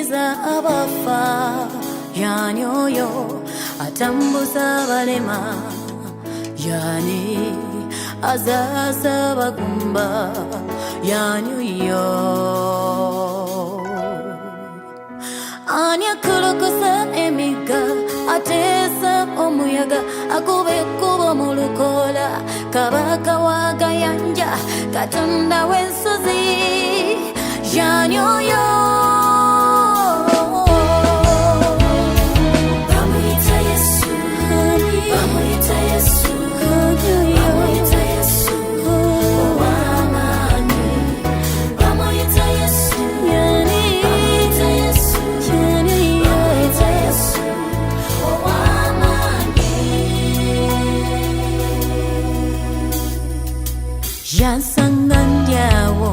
yanyiza abafa, yani oyo atambuza abalema, yani azaza abagumba, yani oyo ani akolokosa emiga, ateesa omuyaga, akuba ekkubo mu lukola, kabaka wa gayanja, katonda w'ensozi, yani oyo bamuyita Yesu, bamuyita Yesu, bamuyita Yesu ow'amaanyi, bamuyita Yesu, bamuyita Yesu, bamuyita Yesu ow'amaanyi. Yansanga ndyawo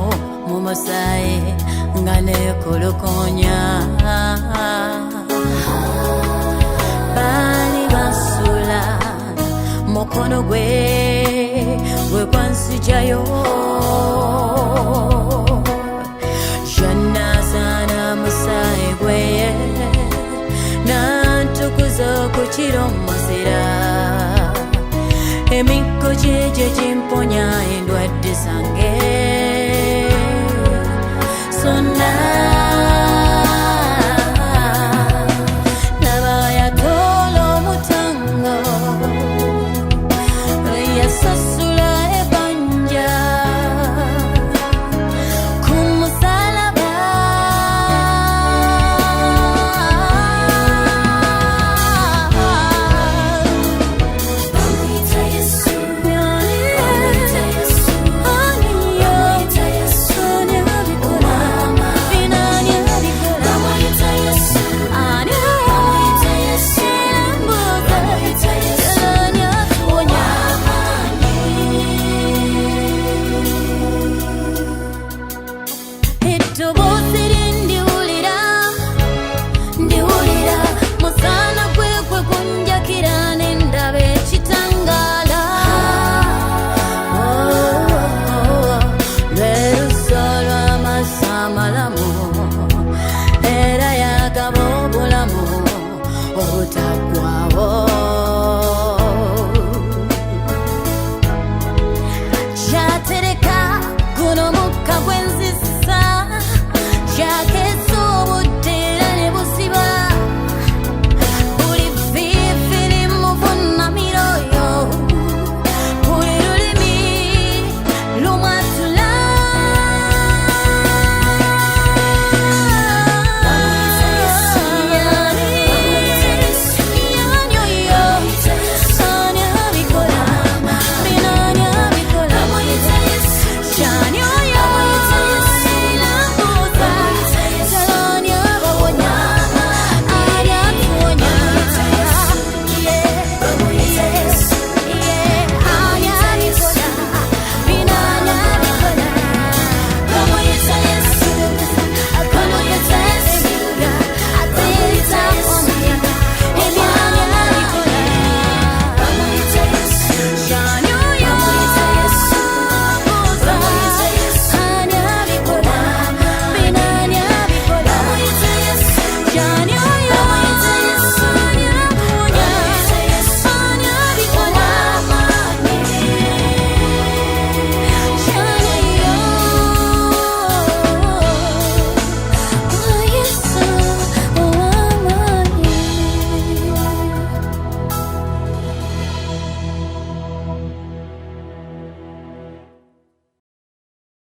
mu musaayi nga neekolokonya, baali basula mukono gwe gwansijayo, yannazaana musaayi gwe nantukuza ku kiro muzira, emikko gye gimponya endwadde zange.